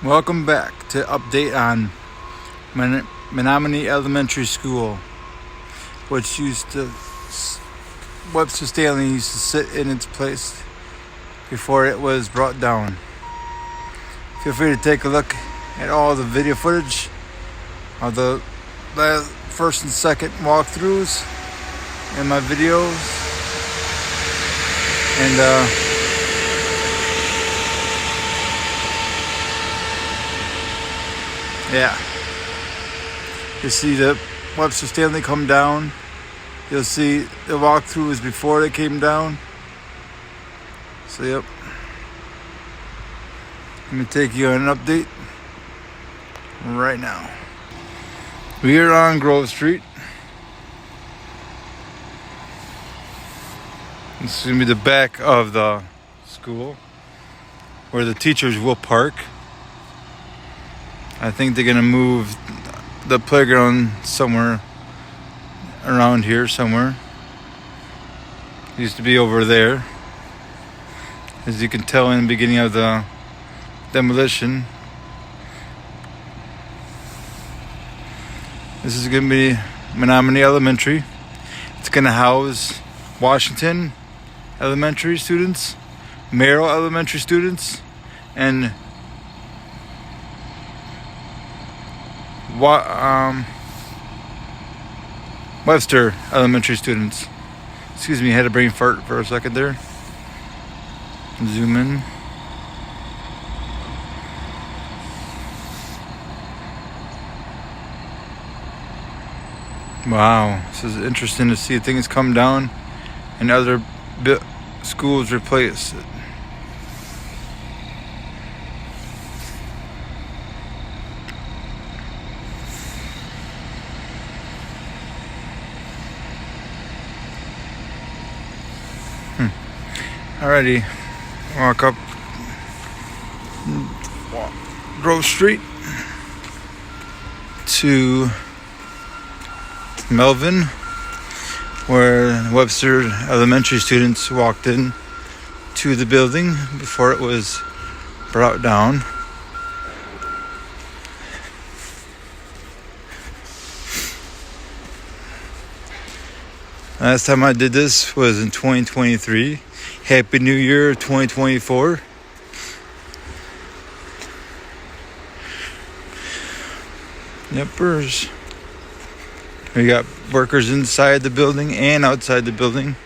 Welcome back to update on Menominee Elementary School, which Webster Stanley used to sit in its place before it was brought down. Feel free to take a look at all the video footage of the first and second walkthroughs in my videos, and yeah, you see the Webster Stanley come down. You'll see the walkthrough was before they came down. So yep, let me take you on an update right now. We are on Grove Street. This is going to be the back of the school where the teachers will park. I think they're going to move the playground somewhere around here somewhere. It used to be over there. As you can tell in the beginning of the demolition. This is going to be Menominee Elementary. It's going to house Washington Elementary students, Merrill Elementary students, and Webster Elementary students. Excuse me, I had a brain fart for a second there. Zoom in. Wow, this is interesting to see things come down and other schools replace it. Alrighty, walk up Grove Street to Melvin, where Webster Elementary students walked in to the building before it was brought down. Last time I did this was in 2023. Happy New Year 2024. Yepers. We got workers inside the building and outside the building.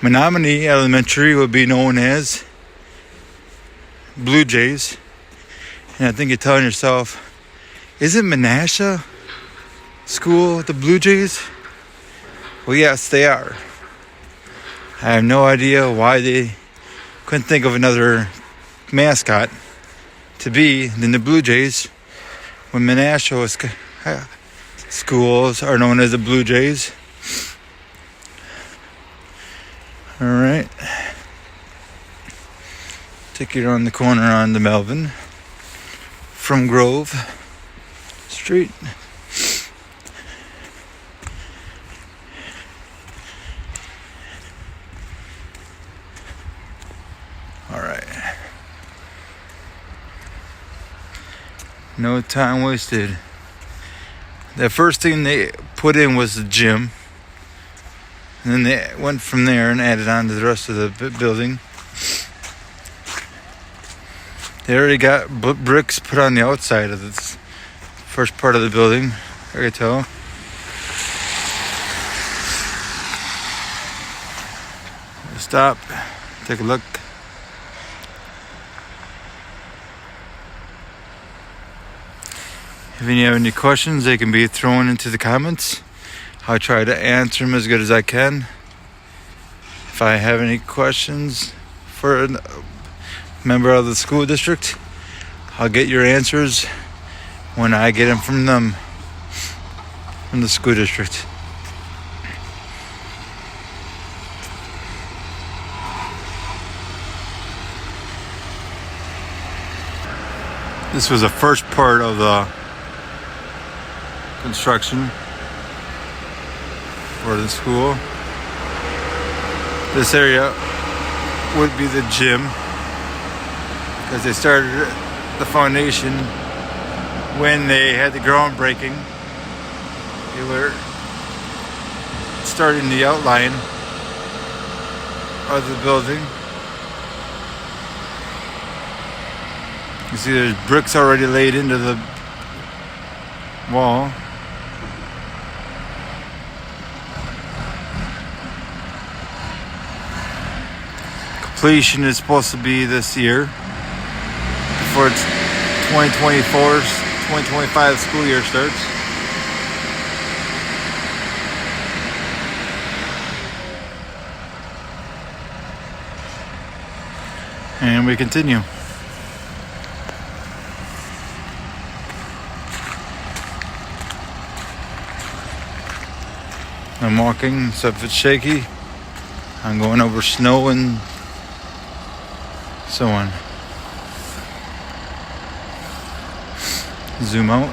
Menominee Elementary will be known as Blue Jays. And I think you're telling yourself, isn't Menasha School the Blue Jays? Well, yes, they are. I have no idea why they couldn't think of another mascot to be than the Blue Jays when Menasha schools are known as the Blue Jays. Alright. Take you around the corner on the Melvin from Grove Street. Alright. No time wasted. The first thing they put in was the gym. And then they went from there and added on to the rest of the building. They already got bricks put on the outside of this first part of the building, I can tell. Stop, take a look. If you have any questions, they can be thrown into the comments. I'll try to answer them as good as I can. If I have any questions for a member of the school district, I'll get your answers when I get them from the school district. This was the first part of the construction for the school. This area would be the gym. because they started the foundation when they had the groundbreaking. They were starting the outline of the building. You see there's bricks already laid into the wall. Completion is supposed to be this year before it's 2025 school year starts. And we continue. I'm walking, so if it's shaky, I'm going over snow and so on. Zoom out.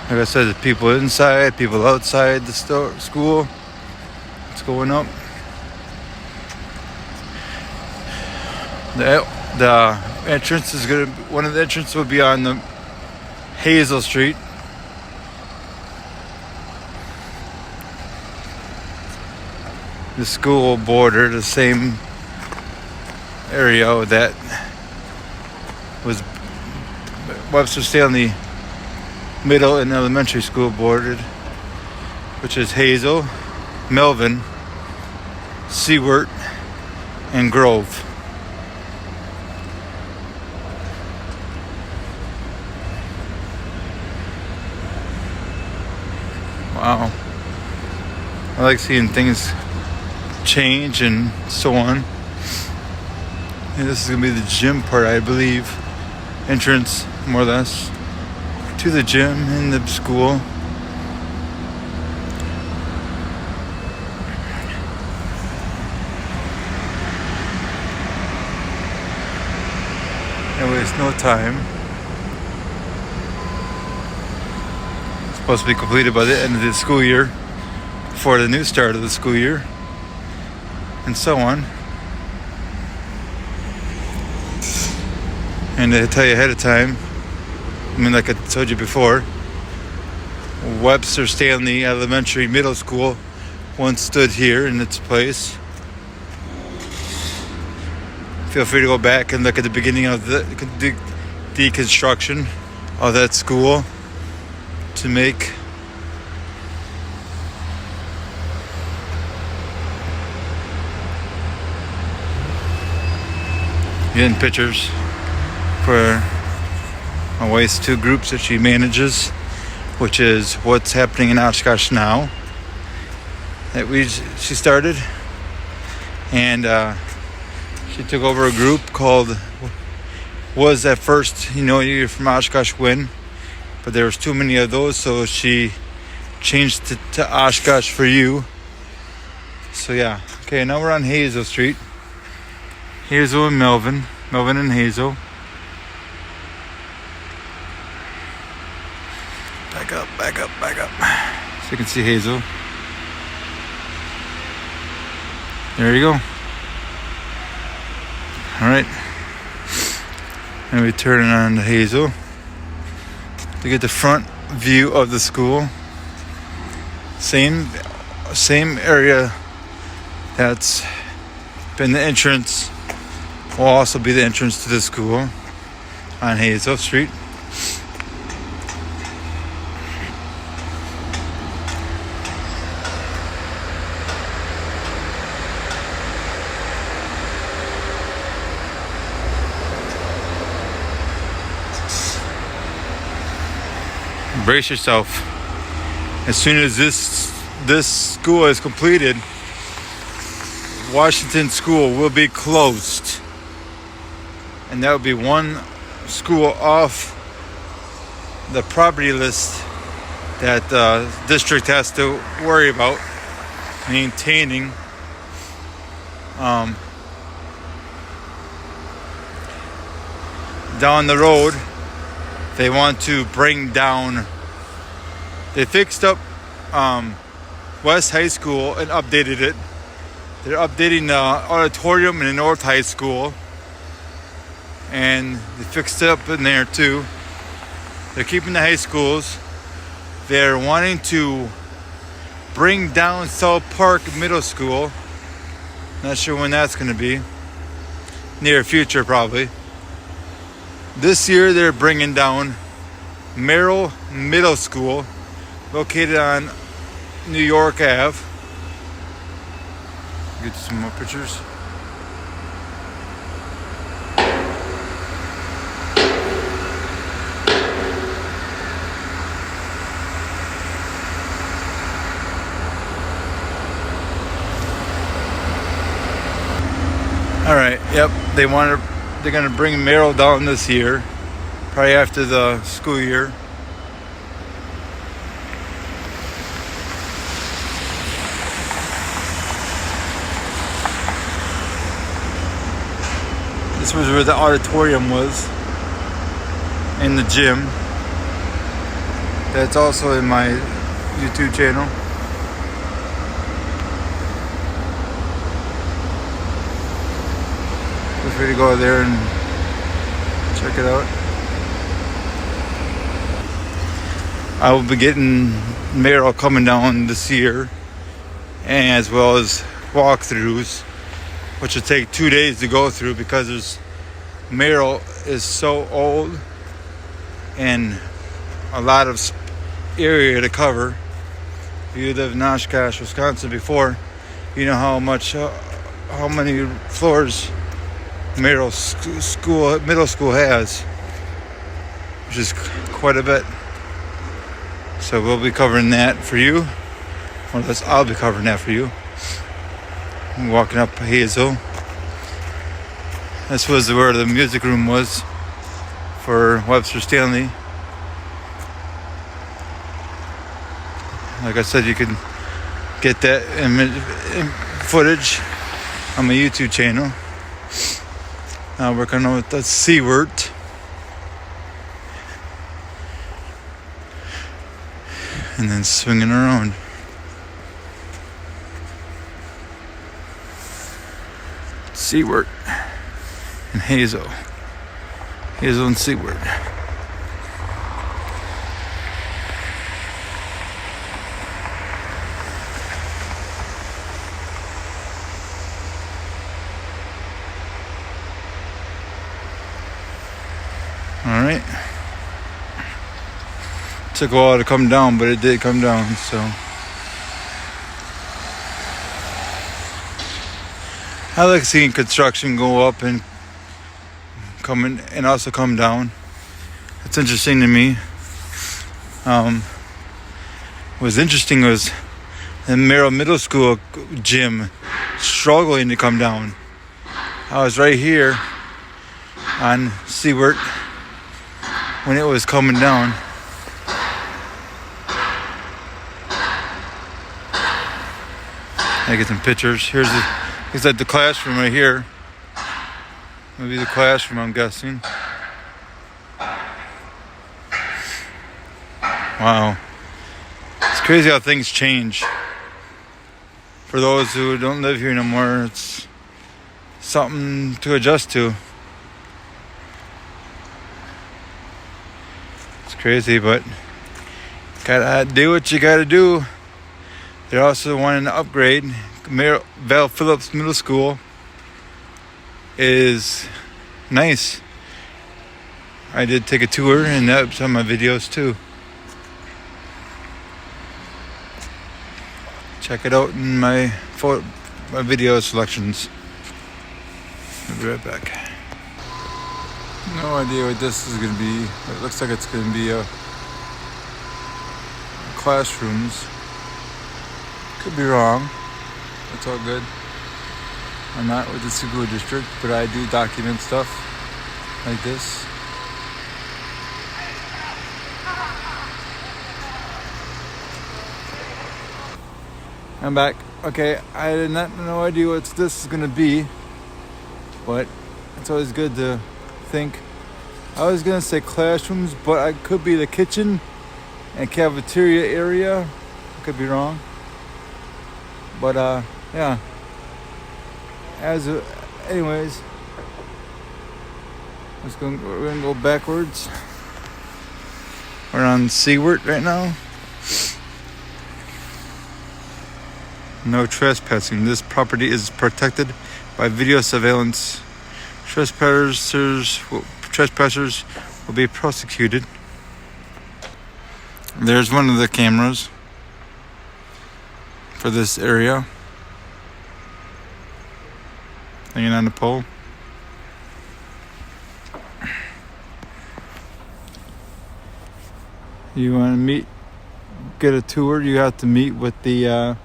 Like I said, the people inside, people outside the school. It's going up. The entrance is gonna. One of the entrances will be on the Hazel Street. The school will border the same area that was Webster Stanley Middle and Elementary School bordered, which is Hazel, Melvin, Siewart, and Grove. Wow. I like seeing things change and so on. And this is going to be the gym part, I believe. Entrance, more or less, to the gym in the school. And waste no time. It's supposed to be completed by the end of the school year, before the new start of the school year, and so on. And to tell you ahead of time, I mean, like I told you before, Webster Stanley Elementary Middle School once stood here in its place. Feel free to go back and look at the beginning of the deconstruction of that school to make getting pictures for my wife's two groups that she manages, which is what's happening in Oshkosh now that she started, and she took over a group called, was at first, you're from Oshkosh Win, but there was too many of those, so she changed to Oshkosh for You. So yeah, okay, now we're on Hazel Street. Hazel and Melvin and Hazel. Back up. So you can see Hazel. There you go. Alright. And we turn on to Hazel to get the front view of the school. Same area that's been the entrance, will also be the entrance to the school on Hazel Street. Brace yourself. As soon as this school is completed, Washington School will be closed, and that will be one school off the property list that the district has to worry about maintaining. Down the road, they want to bring down. They fixed up West High School and updated it. They're updating the auditorium in the North High School. and they fixed it up in there too. They're keeping the high schools. They're wanting to bring down South Park Middle School. Not sure when that's going to be. Near future, probably. This year, they're bringing down Merrill Middle School, located on New York Ave. Get some more pictures. All right. Yep. They're gonna bring Merrill down this year, probably after the school year. This was where the auditorium was, and the gym. That's also in my YouTube channel. Feel free to go there and check it out. I will be getting Merrill coming down this year, and as well as walkthroughs, which will take 2 days to go through because Merrill is so old and a lot of area to cover. If you lived in Oshkosh, Wisconsin before, you know how many floors Merrill middle school has, which is quite a bit. So we'll be covering that for you. Or at least I'll be covering that for you. I'm walking up Hazel. This was where the music room was for Webster Stanley. Like I said, you can get that footage on my YouTube channel. Now we're working on with the Siewart. And then swinging around. Siewart and Hazel. Hazel and Siewart. Alright. Took a while to come down, but it did come down, so. I like seeing construction go up and also come down. It's interesting to me. What was interesting was the Merrill Middle School gym struggling to come down. I was right here on Siewart when it was coming down. I get some pictures. Here's like the classroom right here. Maybe the classroom, I'm guessing. Wow. It's crazy how things change. For those who don't live here no more, it's something to adjust to. It's crazy, but gotta do what you gotta do. They're also wanting to upgrade. Val Phillips Middle School is nice. I did take a tour, and that's on my videos too. Check it out in my video selections. I'll be right back. No idea what this is going to be. It looks like it's going to be classrooms. Could be wrong. That's all good. I'm not with the school district, but I do document stuff like this. I'm back. Okay, I had no idea what this is going to be, but it's always good to think. I was going to say classrooms, but it could be the kitchen and cafeteria area. I could be wrong. But, yeah. Anyways, We're gonna go backwards. We're on Siewart right now. No trespassing. This property is protected by video surveillance. Trespassers will be prosecuted. There's one of the cameras for this area, hanging on the pole. You want to get a tour, you have to meet with the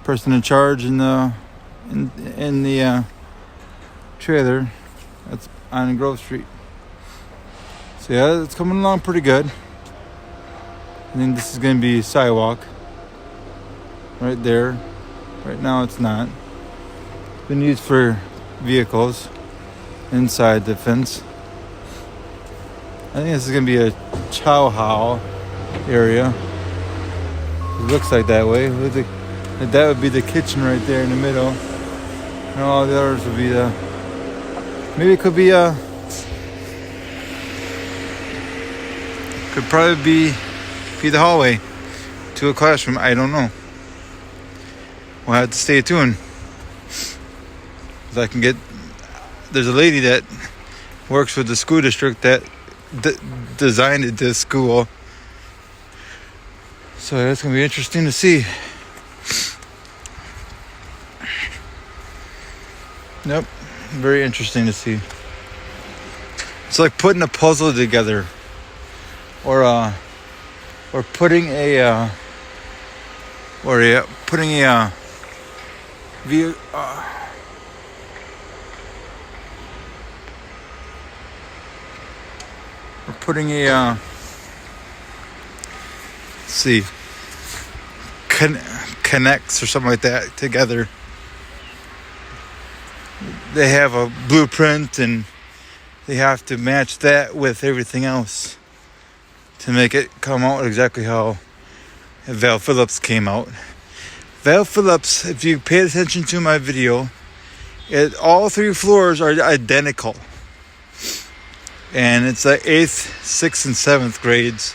person in charge in the trailer that's on Grove Street. So yeah, it's coming along pretty good. I think this is going to be a sidewalk right there. Right now it's not. It's been used for vehicles inside the fence. I think this is going to be a chow how area. It looks like that way. That would be the kitchen right there in the middle. And all the others would be the... Maybe it could be a... Could probably be the hallway to a classroom. I don't know. We'll have to stay tuned. I can get... There's a lady that works with the school district that designed this school. So that's going to be interesting to see. Yep, very interesting to see. It's like putting a puzzle together, or putting a view. We're putting a see, connects or something like that together. They have a blueprint and they have to match that with everything else to make it come out exactly how Val Phillips came out. Val Phillips, if you pay attention to my video, all 3 floors are identical. And it's like 8th, 6th, and 7th grades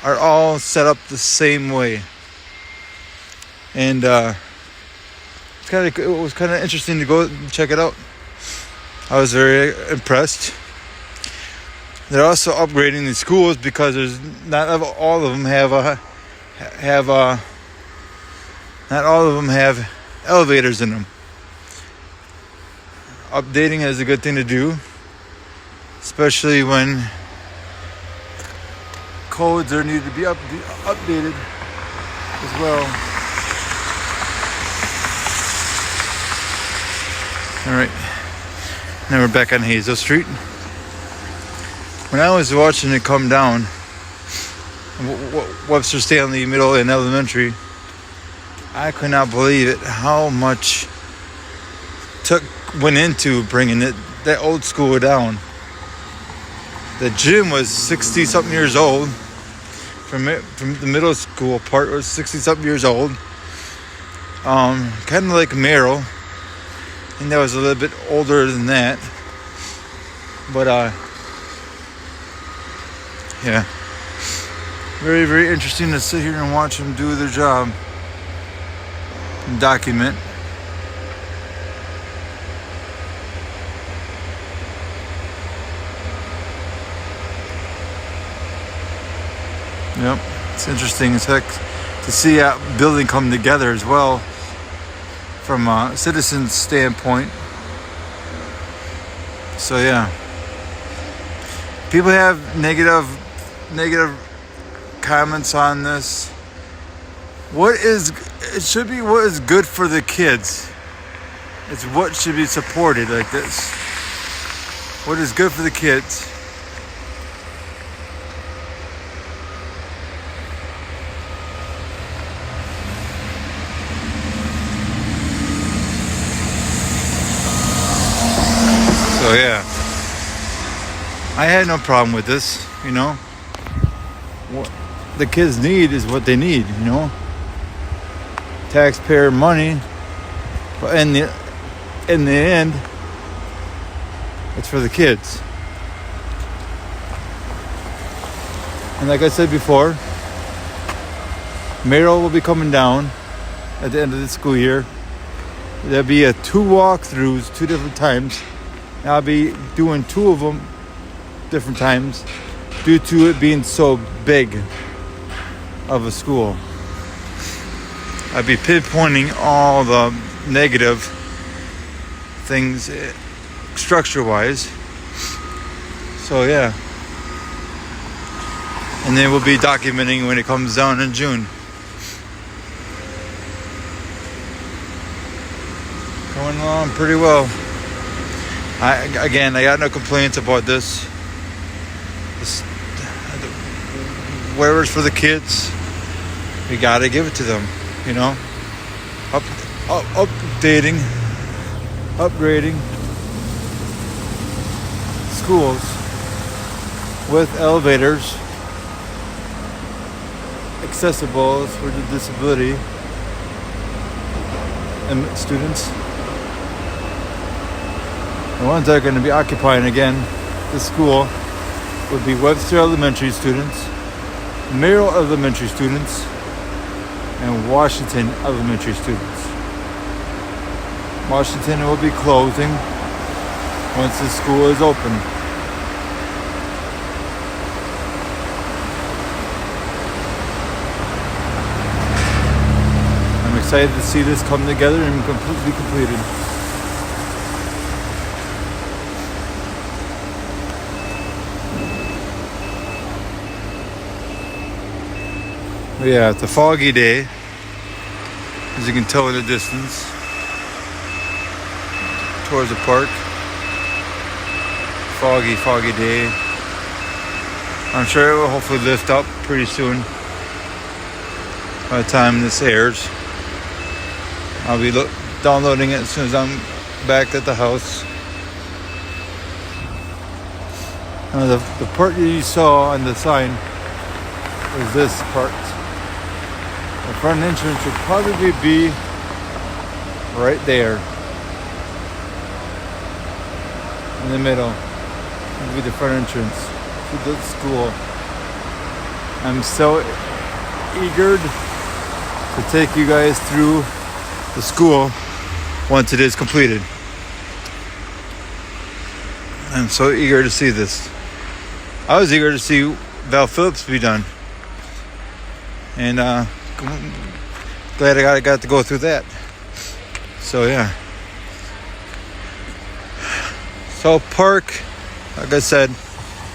are all set up the same way. And it was kind of interesting to go check it out. I was very impressed. They're also upgrading the schools because there's not all of them have elevators in them. Updating is a good thing to do, especially when codes are needed to be updated as well. All right, now we're back on Hazel Street. When I was watching it come down, Webster Stanley Middle and Elementary, I could not believe it, how much went into bringing that old school down. The gym was 60-something years old. From the middle school part was 60-something years old. Kind of like Merrill. I think that was a little bit older than that. But, yeah. Very, very interesting to sit here and watch them do their job. And document. Yep. It's interesting as heck to see a building come together as well. From a citizen's standpoint. So yeah, people have negative comments on this. It should be what is good for the kids. It's what should be supported like this. What is good for the kids. So yeah, I had no problem with this, you know. What the kids need is what they need, you know. Taxpayer money, but in the end, it's for the kids. And like I said before, Merrill will be coming down at the end of the school year. There'll be 2 walkthroughs, 2 different times. And I'll be doing 2 of them different times due to it being so big of a school. I'll be pinpointing all the negative things structure-wise. So yeah. And then we'll be documenting when it comes down in June. Going along pretty well. I got no complaints about this. Whatever's for the kids, we gotta give it to them, you know. Upgrading schools with elevators, accessible for the disability and students. The ones that are going to be occupying again this school would be Webster Elementary students, Merrill Elementary students, and Washington Elementary students. Washington will be closing once the school is open. I'm excited to see this come together and completely completed. Yeah, it's a foggy day, as you can tell in the distance, towards the park. Foggy day. I'm sure it will hopefully lift up pretty soon. By the time this airs, I'll be downloading it as soon as I'm back at the house. The part you saw on the sign is this part. The front entrance would probably be right there in the middle. It would be the front entrance to the school. I'm so eager to take you guys through the school once it is completed. I'm so eager to see this. I was eager to see Val Phillips be done. And glad I got to go through that. So yeah. So park, like I said,